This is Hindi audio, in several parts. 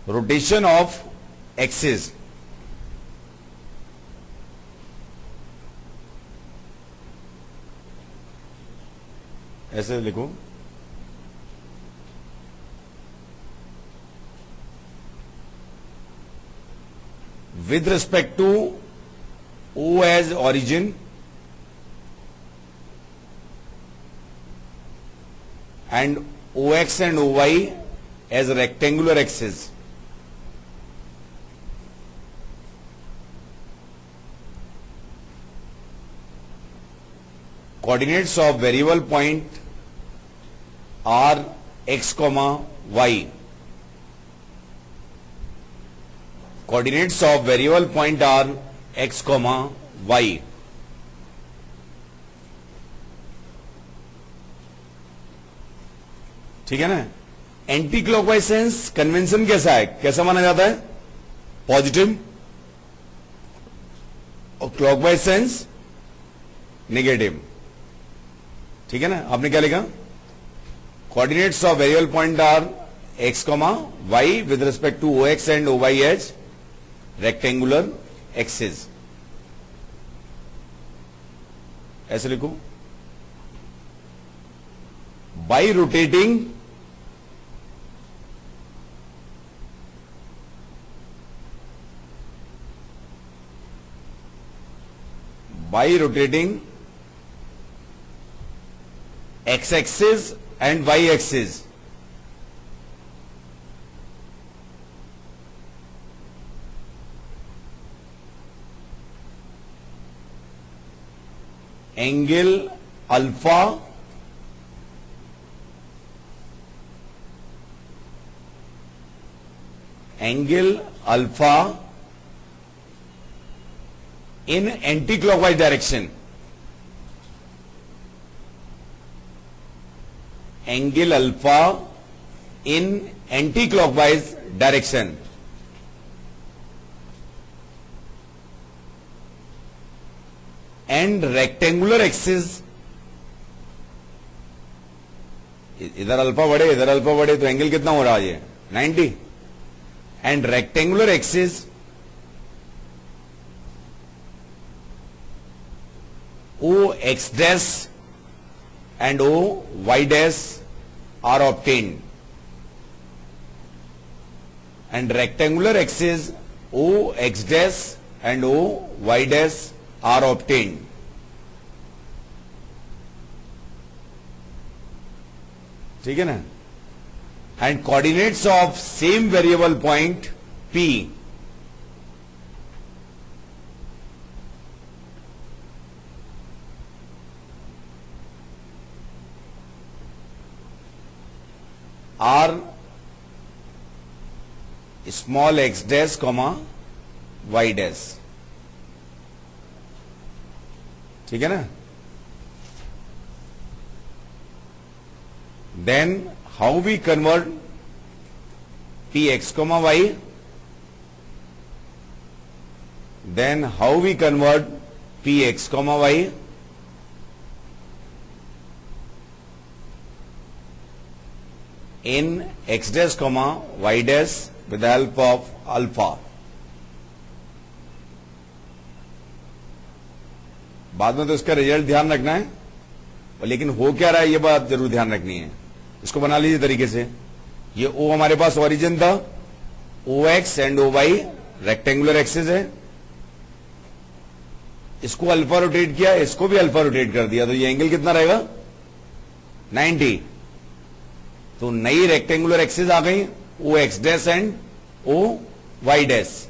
रोटेशन ऑफ एक्सिस, ऐसे लिखो, with respect to O as origin and OX and OY as rectangular axis. Coordinates of variable point are x, y. Coordinates of variable point are x, y. ठीक है ना। एंटी क्लॉकवाइज सेंस कन्वेंशन कैसा है, कैसा माना जाता है, पॉजिटिव, और क्लॉकवाइज सेंस नेगेटिव। ठीक है ना। आपने क्या लिखा, coordinates of variable point are x, y with respect to OX and OY as rectangular axis. ऐसे लिखो, by rotating x axis and y axis, angle alpha in anti-clockwise direction, angle alpha in anti-clockwise direction, and rectangular axis, इधर अल्फा बढ़े इधर अल्फा बढ़े तो एंगल कितना हो रहा है, ये 90, and rectangular axis OX dash and OY dash are obtained, and rectangular axis OX dash and OY dash are obtained. ठीक है ना। and coordinates of same variable point P are small x dash, y dash। ठीक है ना। Then how we convert Px, y? Then how we convert Px, y? In x dash, y dash with the help of alpha। बाद में तो इसका रिजल्ट ध्यान रखना है, और लेकिन हो क्या रहा है ये बात जरूर ध्यान रखनी है। इसको बना लीजिए तरीके से, ये O हमारे पास ओरिजिन था, OX and OY rectangular axis है, इसको अल्फा रोटेट किया, इसको भी अल्फा रोटेट कर दिया, तो ये एंगल कितना रहेगा, 90। तो नई रेक्टेंगुलर एक्सिस आ गई, OX dash and OY dash.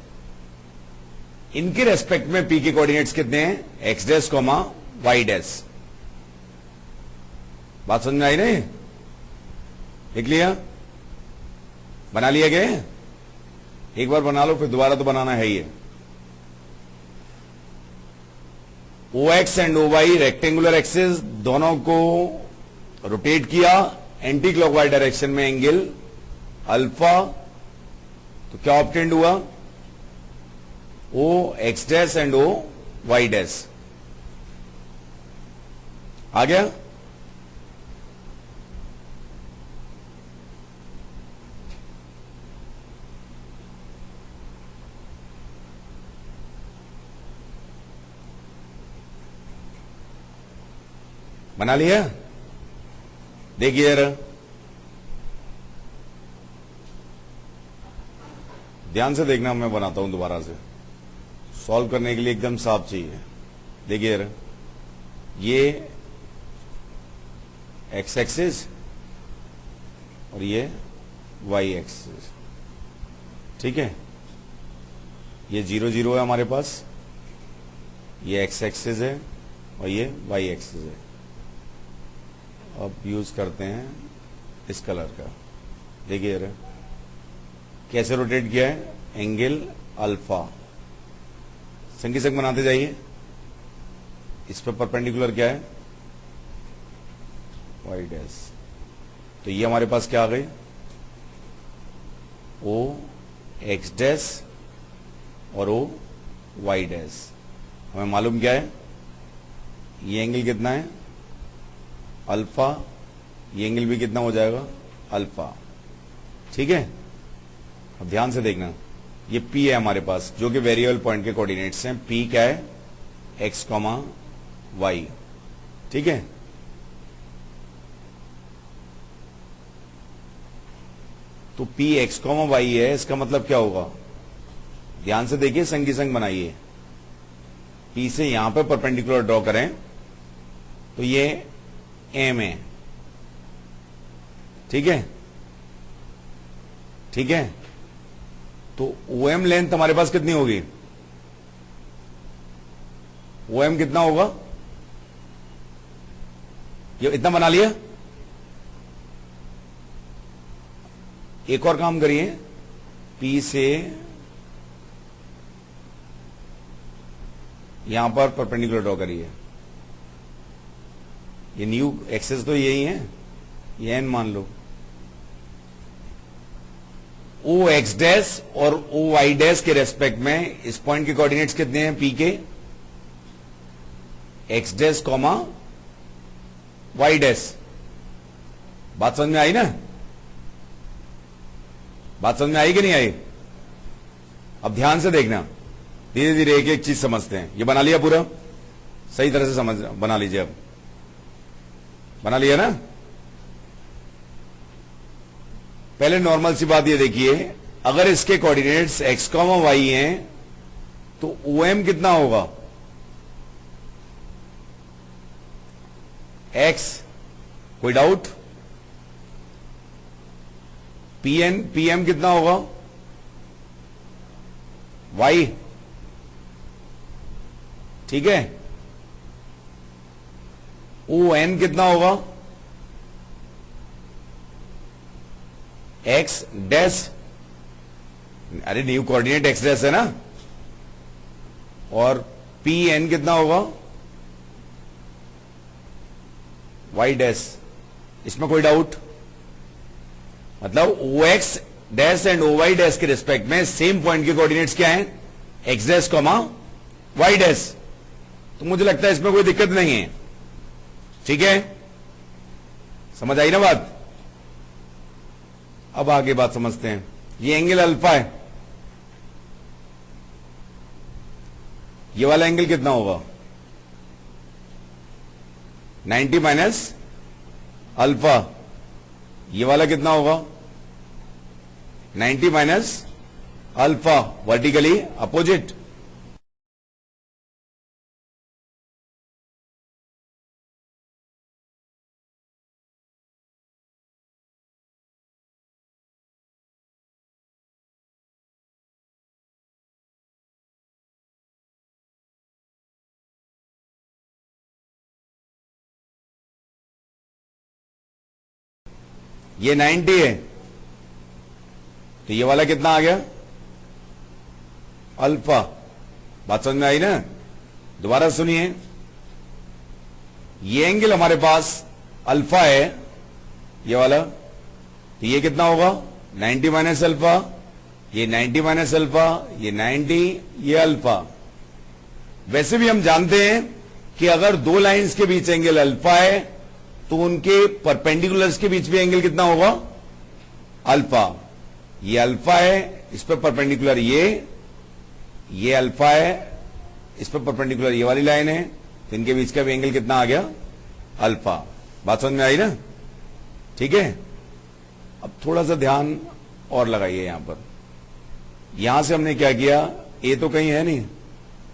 इनके रेस्पेक्ट में P के कोऑर्डिनेट्स कितने हैं, X डैश, Y डैश। बात समझ में आई नहीं, लिख लिया, बना लिया गया, एक बार बना लो फिर दोबारा तो बनाना है ये। OX and OY rectangular axis दोनों को रोटेट किया एंटी क्लॉकवाइज डायरेक्शन में, एंगल अल्फा, तो क्या ऑब्टेंड हुआ, OX dash and OY dash. आ गया। बना लिया? देखिए जरा, ध्यान से देखना, मैं बनाता हूं दोबारा से, सॉल्व करने के लिए एकदम साफ चाहिए। देखिए जरा, ये एक्स एक्सिस और ये वाई एक्सिस, ठीक है? ये 0 0 है हमारे पास, ये एक्स एक्सिस है और ये वाई एक्सिस है। अब यूज करते हैं इस कलर का। देखिए जरा कैसे रोटेट किया है, एंगल अल्फा, संगी संग बनाते जाइए। इस पर परपेंडिकुलर क्या है, वाई डैश। तो ये हमारे पास क्या आ गई, ओ एक्स डैश और ओ वाई डैश। हमें मालूम क्या है, ये एंगल कितना है, अल्फा, ये एंगल भी कितना हो जाएगा, अल्फा, ठीक है? अब ध्यान से देखना, ये P है हमारे पास, जो कि वेरिएबल पॉइंट के कोऑर्डिनेट्स हैं। P क्या है, x, y, ठीक है? तो P x, y है, इसका मतलब क्या होगा, ध्यान से देखिए, संगी संग बनाइए। P से यहां पर परपेंडिकुलर ड्रॉ करें तो ये M है, ठीक है? ठीक है, तो OM लेंथ हमारे पास कितनी होगी, OM कितना होगा, ये इतना बना लिया। एक और काम करिए, P से यहां पर परपेंडिकुलर ड्रॉ करिए। ये न्यू एक्सेस तो यही है, ये एन मान लो। ओ एक्स डैश और ओ वाई डैश के रेस्पेक्ट में इस पॉइंट के कोऑर्डिनेट्स कितने हैं, पी के, X dash comma Y dash. बात समझ में आई ना, बात समझ में आई कि नहीं आई? अब ध्यान से देखना, धीरे धीरे एक एक चीज समझते हैं। ये बना लिया पूरा, सही तरह से समझ बना लीजिए। अब बना लिया ना? पहले नॉर्मल सी बात ये देखिए, अगर इसके कोऑर्डिनेट्स एक्स कॉमा वाई हैं तो OM कितना होगा, एक्स, कोई डाउट? PM कितना होगा, वाई, ठीक है? ON कितना होगा, एक्स डैश, अरे न्यू कोऑर्डिनेट एक्स डैश है ना, और PN कितना होगा, वाई डैश। इसमें कोई डाउट? मतलब OX dash and OY dash के रिस्पेक्ट में सेम पॉइंट के कोऑर्डिनेट्स क्या हैं, X dash comma Y dash. तो मुझे लगता है इसमें कोई दिक्कत नहीं है, ठीक है? समझ आई ना बात? अब आगे बात समझते हैं। ये एंगल अल्फा है, ये वाला एंगल कितना होगा, 90 माइनस अल्फा। ये वाला कितना होगा, 90 माइनस अल्फा, वर्टिकली अपोजिट। ये 90 है, तो ये वाला कितना आ गया, अल्फा। बात समझ में आई ना? दोबारा सुनिए, ये एंगल हमारे पास अल्फा है, ये वाला, तो ये कितना होगा, 90 माइनस अल्फा, ये 90 माइनस अल्फा, ये 90, ये अल्फा। वैसे भी हम जानते हैं कि अगर दो लाइंस के बीच एंगल अल्फा है तो उनके परपेंडिकुलर्स के बीच भी एंगल कितना होगा, अल्फा। ये अल्फा है, इस पर परपेंडिकुलर ये अल्फा है, इस पर परपेंडिकुलर ये वाली लाइन है, तो इनके बीच का भी एंगल कितना आ गया, अल्फा। बात समझ में आई ना? ठीक है, अब थोड़ा सा ध्यान और लगाइए। यहां पर, यहां से हमने क्या किया, ए तो कहीं है नहीं,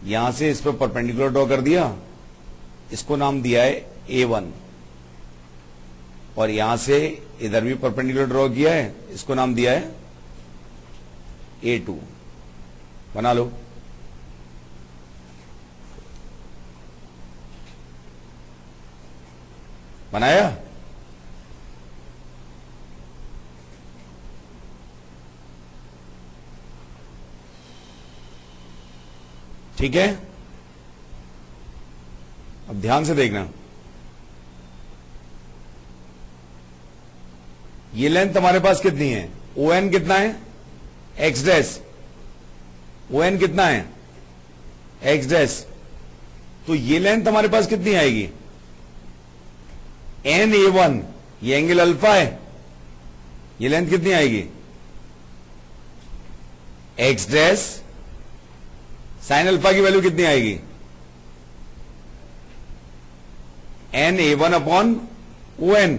यहां से इस पर परपेंडिकुलर ड्रॉ कर दिया, इसको नाम दिया है A1, और यहां से इधर भी परपेंडिकुलर ड्रॉ किया है, इसको नाम दिया है A2। बना लो। बनाया? ठीक है, अब ध्यान से देखना। ये लेंथ हमारे पास कितनी है? ON कितना है? X dash. ON कितना है? X dash. तो ये लेंथ हमारे पास कितनी आएगी? NA1, ये एंगल अल्फा है, ये लेंथ कितनी आएगी? X डैश साइन अल्फा की वैल्यू कितनी आएगी? NA1 अपॉन ON,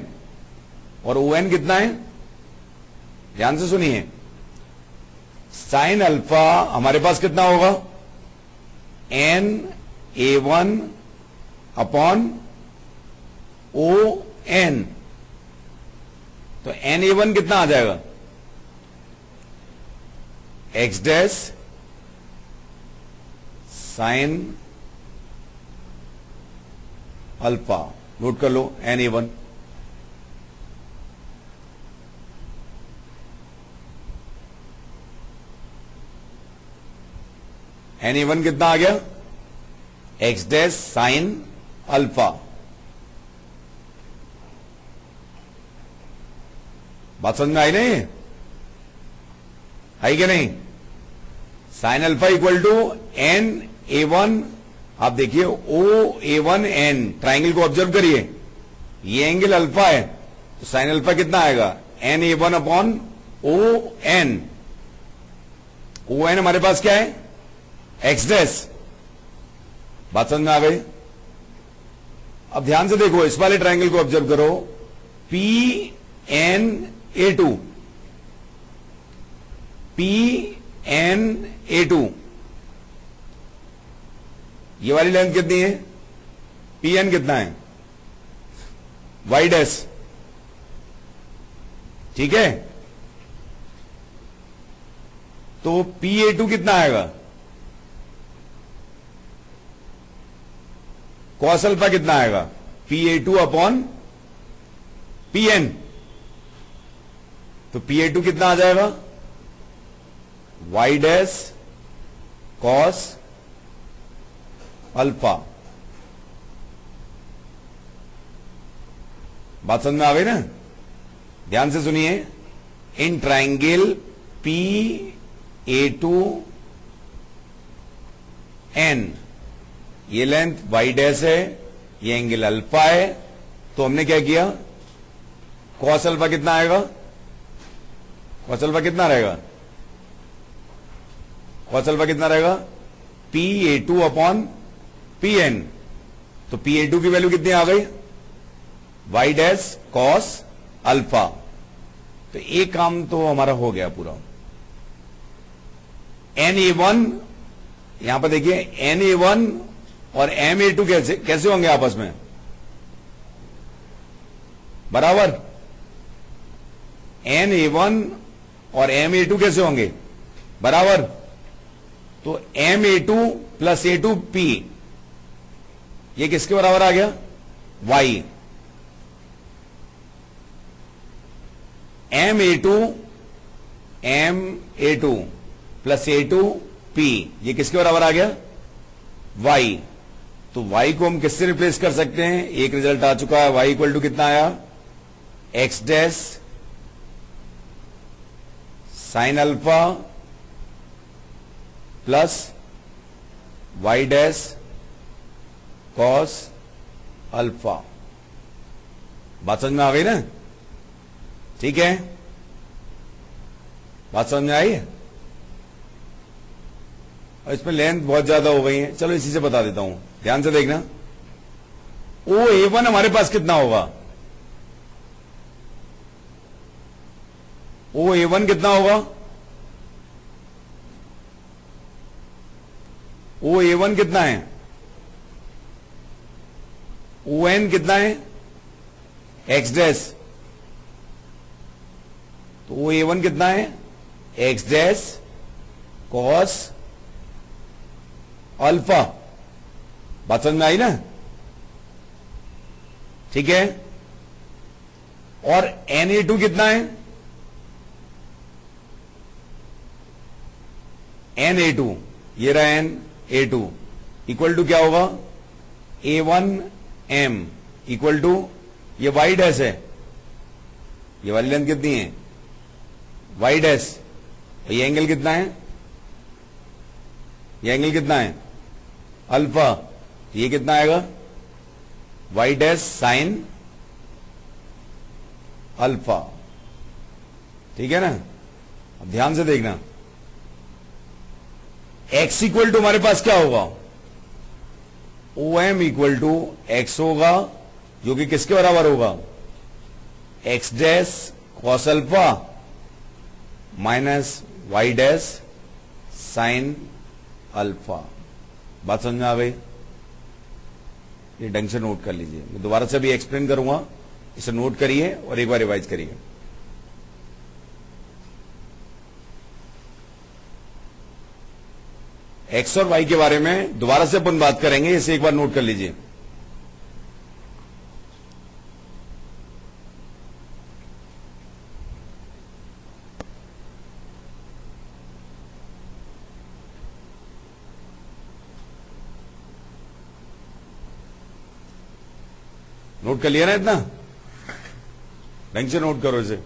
और ON कितना है? ध्यान से सुनिए, साइन अल्फा हमारे पास कितना होगा? NA1 upon ON। तो NA1 कितना आ जाएगा? X dash sine alpha. Note कर लो, NA1। NA1 कितना आ गया? X dash sine alpha. बात समझ में आई नहीं? आई क्या नहीं? Sine alpha equal to NA1। आप देखिए OA1N, ट्राइंगल को ऑब्जर्व करिए, ये एंगल अल्फा है, तो साइन अल्फा कितना आएगा? NA1 upon ON। ON हमारे पास क्या है? X dash. बात समझ में आ गई? अब ध्यान से देखो, इस वाले ट्राइंगल को ऑब्जर्व करो, PNA2, PNA2, ये वाली लेंथ कितनी है? PN कितना है? Y dash. ठीक है, तो PA2 कितना आएगा? कॉस अल्फा कितना आएगा? PA2 upon PN। तो PA2 कितना आ जाएगा? Y dash cos alpha. बात समझ में आ गई ना? ध्यान से सुनिए, इन ट्राइंगल PA2N, ये लेंथ Y डैश है, ये एंगल अल्फा है, तो हमने क्या किया? कॉस अल्फा कितना आएगा? कॉस अल्फा कितना रहेगा? कॉस अल्फा कितना रहेगा? PA2 upon PN। तो PA2 की वैल्यू कितनी आ गई? Y dash cos alpha. तो एक काम तो हमारा हो गया पूरा। NA1, यहां पर देखिए, NA1 और MA2 कैसे होंगे आपस में? बराबर। NA1 और MA2 कैसे होंगे? बराबर। तो MA2 प्लस A2P, ये किसके बराबर आ गया? Y। MA2 प्लस A2P, ये किसके बराबर आ गया? Y। तो Y को हम किससे रिप्लेस कर सकते हैं? एक रिजल्ट आ चुका है, Y इक्वल टू कितना आया? X dash sine alpha plus Y dash cos alpha. बात समझ में आ गई ना? ठीक है, बात समझ में आई है? और इसमें लेंथ बहुत ज्यादा हो गई है, चलो इसी से बता देता हूं, ध्यान से देखना। OA1 हमारे पास कितना होगा? OA1 कितना होगा? OA1 कितना है? ON कितना है? X dash. तो OA1 कितना है? X dash cos alpha. बात समझ में आई ना? ठीक है। और Na2 कितना है? Na2 ये रहा Na2 इक्वल टू क्या होगा? A1M इक्वल टू ये y डैश है, ये वाली लेंथ कितनी है? y dash. ये एंगल कितना है? ये एंगल कितना है? अल्फा। ये कितना आएगा? y dash sine alpha. ठीक है ना? अब ध्यान से देखना, x इक्वल टू हमारे पास क्या होगा? OM इक्वल टू x होगा, जो कि किसके बराबर होगा? x dash cos alpha minus y dash sine alpha. बात समझ में आ गई? ये ढंग से नोट कर लीजिए, मैं दोबारा से भी एक्सप्लेन करूंगा, इसे नोट करिए और एक बार रिवाइज करिए। एक्स और वाई के बारे में दोबारा से अपन बात करेंगे, इसे एक बार नोट कर लीजिए। नोट कर लिया ना? इतना ढंग से नोट करो इसे।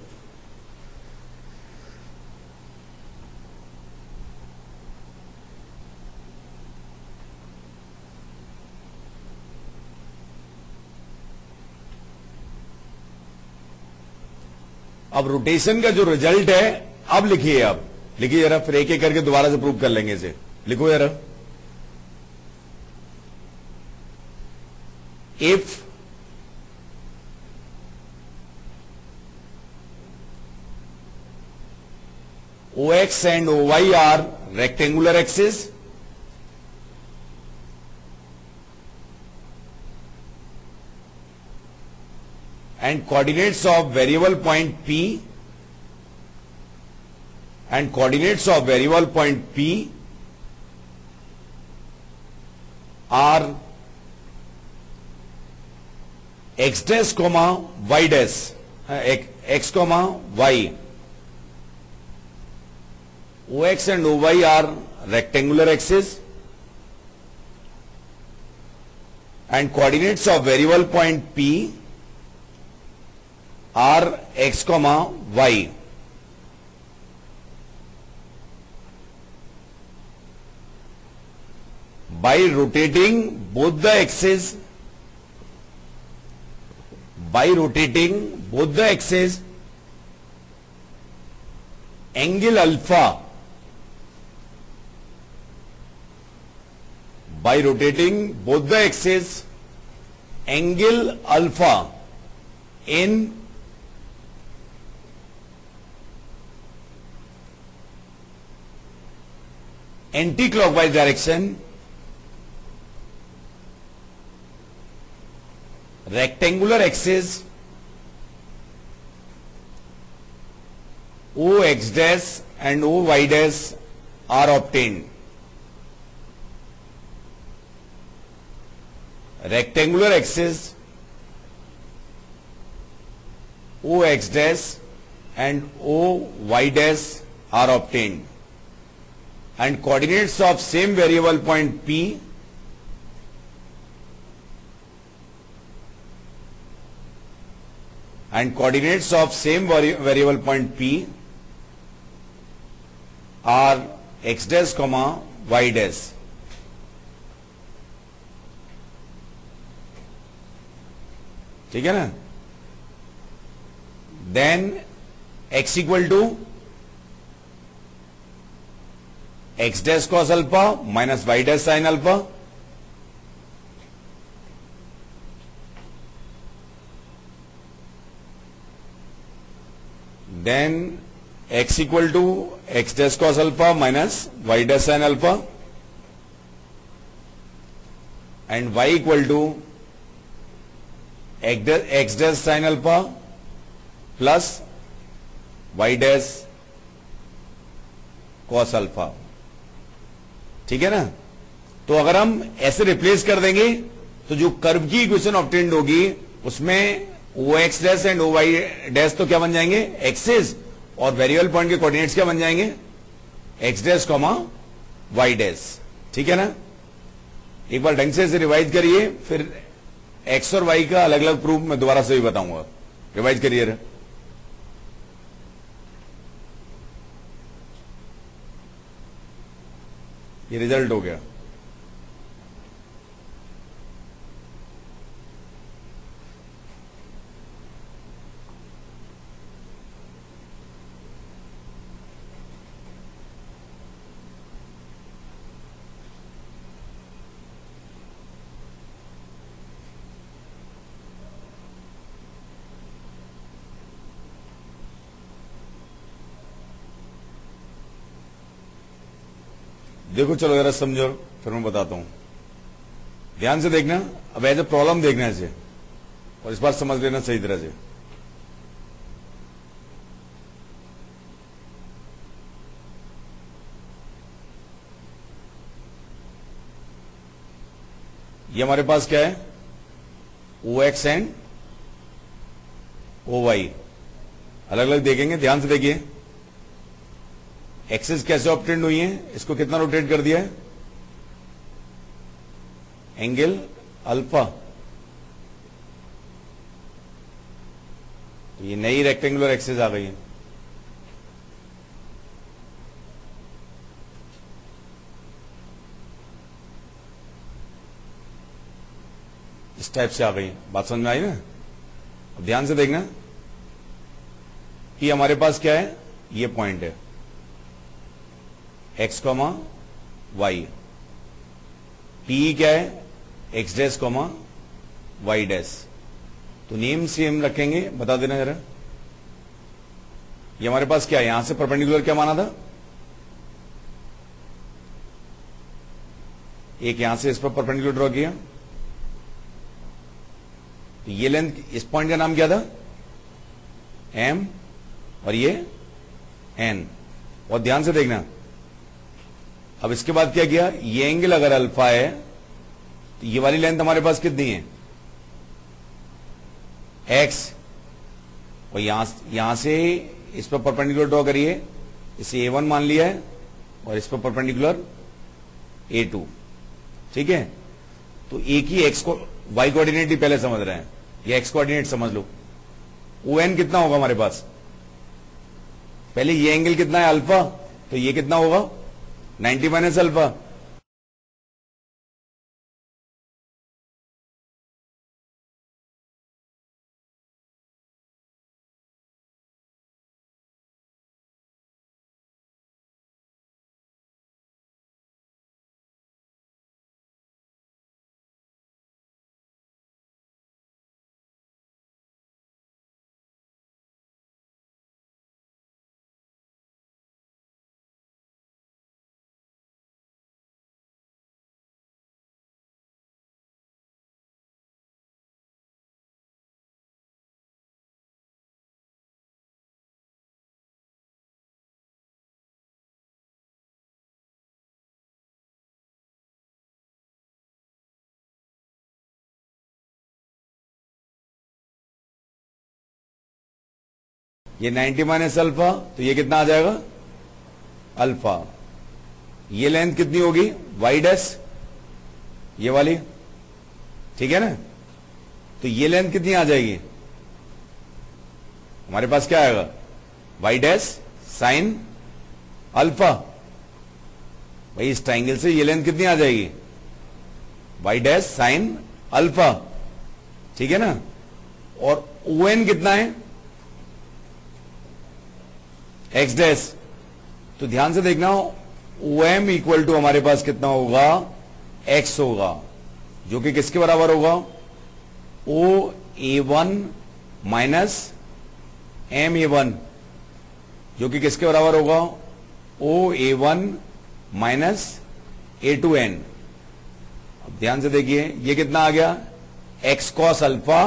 अब रोटेशन का जो रिजल्ट है अब लिखिए। अब लिखिए जरा, फिर एक एक करके दोबारा से प्रूव कर लेंगे इसे। लिखो जरा, if OX and OY are rectangular axes and coordinates of variable point P and coordinates of variable point P are x dash comma y dash, x comma y. OX and OY are rectangular axes and coordinates of variable point P are x comma y. By rotating both the axes, angle alpha, by rotating both the axes, angle alpha in anti-clockwise direction, rectangular axes OX dash and OY dash are obtained. Rectangular axis OX dash and OY dash are obtained, and coordinates of same variable point P are x dash comma y dash. ठीक है ना? Then x equal to x dash cos alpha minus y dash sine alpha, then x equal to X dash cos alpha minus Y dash sine alpha and y equal to X dash sine alpha plus Y dash cos alpha. ठीक है ना। तो अगर हम ऐसे रिप्लेस कर देंगे तो जो कर्व की इक्वेशन ऑब्टेन्ड होगी उसमें o x dash and o Y dash तो क्या बन जाएंगे, एक्सेस, और वेरिएबल पॉइंट के कोऑर्डिनेट्स क्या बन जाएंगे, X dash comma Y dash. ठीक है ना। एक बार ढंग से इसे रिवाइज करिए, फिर एक्स और वाई का अलग अलग प्रूफ मैं दोबारा से भी बताऊंगा। रिवाइज करिए। ये रिजल्ट हो गया। देखो चलो जरा समझो, फिर मैं बताता हूं। ध्यान से देखना, अब एज ए प्रॉब्लम देखना इसे, और इस बार समझ लेना सही तरह से। ये हमारे पास क्या है, ओ एक्स एंड ओ वाई अलग अलग देखेंगे। ध्यान से देखिए, एक्सेस कैसे ऑब्टेन्ड हुई है, इसको कितना रोटेट कर दिया है, एंगल अल्फा। तो ये नई रेक्टेंगुलर एक्सेस आ गई है। इस टाइप से आ गई है। बात समझ में आई ना। अब ध्यान से देखना कि हमारे पास क्या है, ये पॉइंट है एक्स कॉमा वाई, पी क्या है, X dash comma Y dash. तो नेम सेम रखेंगे, बता देना जरा। ये हमारे पास क्या है, यहां से परपेंडिकुलर क्या माना था, एक यहां से इस पर परपेंडिकुलर ड्रॉ किया। तो ये लेंथ, इस पॉइंट का नाम क्या था, एम, और ये एन। और ध्यान से देखना, अब इसके बाद क्या किया, ये एंगल अगर अल्फा है तो ये वाली लेंथ हमारे पास कितनी है, एक्स, और यहां से इस पर परपेंडिकुलर ड्रॉ करिए। इसे A1 मान लिया है और इस पर परपेंडिकुलर A2। ठीक है। तो एक ही एक्स को वाई कोऑर्डिनेट ही पहले समझ रहे हैं, ये एक्स कोऑर्डिनेट समझ लो। ON कितना होगा हमारे पास, पहले ये एंगल कितना है अल्फा, तो ये कितना होगा 90 माइनस अल्फा। ये 90 माइनस अल्फा, तो ये कितना आ जाएगा अल्फा। ये लेंथ कितनी होगी वाई डैश, ये वाली। ठीक है ना। तो ये लेंथ कितनी आ जाएगी, हमारे पास क्या आएगा, वाई डैश साइन अल्फा। भाई इस ट्राइंगल से ये लेंथ कितनी आ जाएगी, वाई डैश साइन अल्फा। ठीक है ना। और ON कितना है, एक्स डैश। तो ध्यान से देखना, OM इक्वल टू हमारे पास कितना होगा, एक्स होगा, जो कि किसके बराबर होगा, OA1 माइनस MA1 जो कि किसके बराबर होगा, o a one minus a two n. अब ध्यान से देखिए ये कितना आ गया, x cos alpha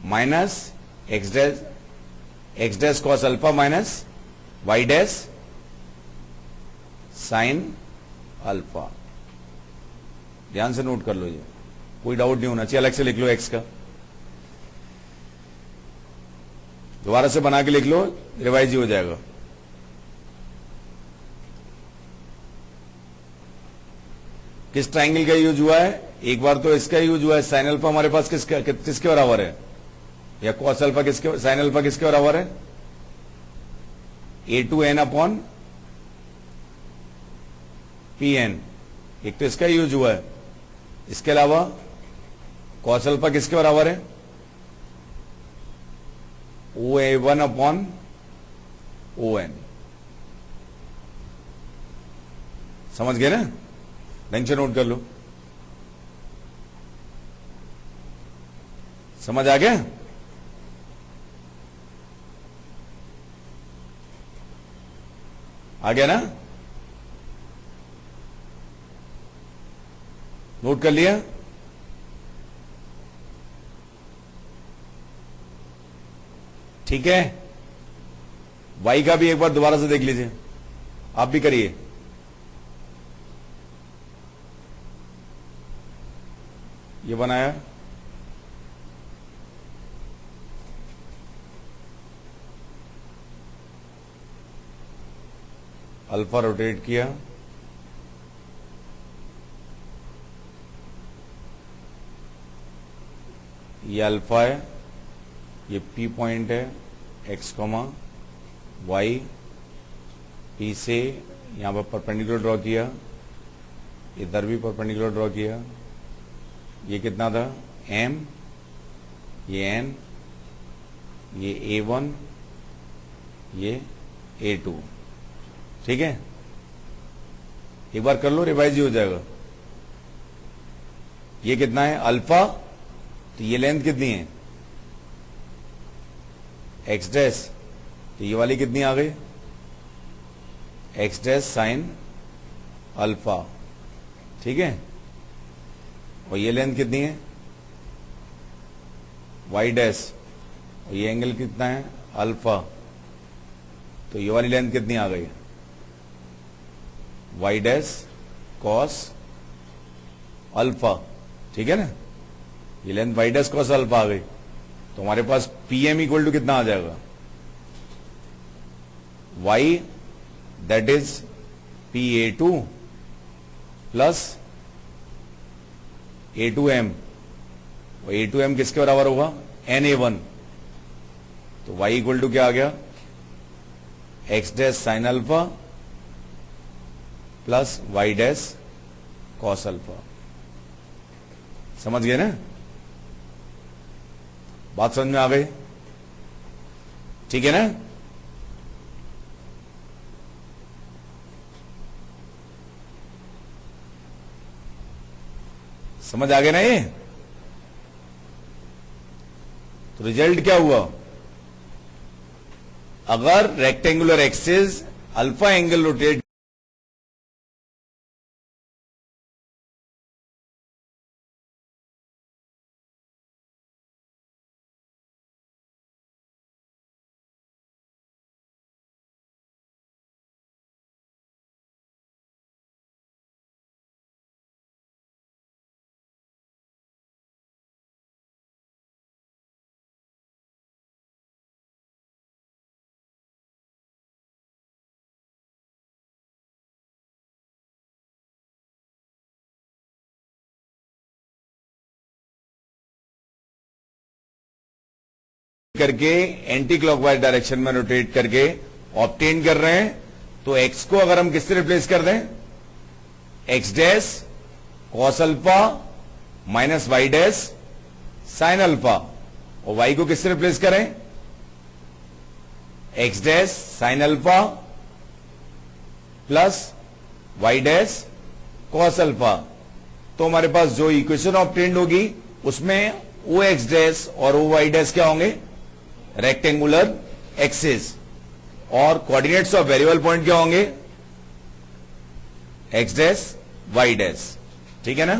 minus x dash cos alpha minus Y dash sine alpha. ध्यान से नोट कर लो, ये कोई डाउट नहीं होना चाहिए। अलग से लिख लो एक्स का, दोबारा से बना के लिख लो, रिवाइज ही हो जाएगा। किस ट्राइंगल का यूज हुआ है, एक बार तो इसका यूज हुआ है। साइन अल्फा हमारे पास किसके बराबर है, या कॉस अल्फा किसके, साइन अल्फा किसके बराबर है, a two n upon p n. एक तो इसका यूज हुआ है। इसके अलावा कॉस अल्फा किसके बराबर है, ओ a one upon O N. समझ गए ना, ढंग से नोट कर लो। समझ आ गया, आ गया ना, नोट कर लिया। ठीक है, वाई का भी एक बार दोबारा से देख लीजिए, आप भी करिए। ये बनाया, अल्फा रोटेट किया, ये अल्फा है, ये पी पॉइंट है, एक्स कॉमा वाई, पी से यहां पर परपेंडिकुलर ड्रॉ किया, इधर भी परपेंडिकुलर ड्रॉ किया। ये कितना था, एम, ये एन, ये ए वन, ये ए टू। ठीक है, एक बार कर लो, रिवाइज ही हो जाएगा। ये कितना है अल्फा, तो ये लेंथ कितनी है एक्स डैश, तो ये वाली कितनी आ गई, एक्स डैश साइन अल्फा। ठीक है, और ये लेंथ कितनी है वाई डैश, और ये एंगल कितना है अल्फा, तो ये वाली लेंथ कितनी आ गई, वाई डैश कॉस अल्फा। ठीक है ना, ये length y dash cos alpha आ गई। तो हमारे पास पी एम इक्वल टू कितना आ जाएगा, y that is p a two plus a two m, और ए टू एम किसके बराबर होगा, एन ए वन। तो वाई इक्वल टू क्या आ गया, x dash sine alpha plus Y dash cos alpha. समझ गए ना, बात समझ में आ गई। ठीक है ना, समझ आ गया ना ये। तो रिजल्ट क्या हुआ, अगर rectangular axis alpha angle rotate करके एंटी क्लॉकवाइज डायरेक्शन में रोटेट करके ऑब्टेन कर रहे हैं, तो एक्स को अगर हम किससे रिप्लेस कर दें, X dash cos alpha minus Y dash sine alpha, और वाई को किससे रिप्लेस करें, X dash sine alpha plus Y dash cos alpha. तो हमारे पास जो इक्वेशन ऑब्टेन्ड होगी उसमें ओ एक्स डैश और ओ वाई डैश क्या होंगे, रेक्टेंगुलर एक्सिस, और कोऑर्डिनेट्स ऑफ वेरिएबल पॉइंट क्या होंगे? एक्स डैश वाई डैश, ठीक है ना।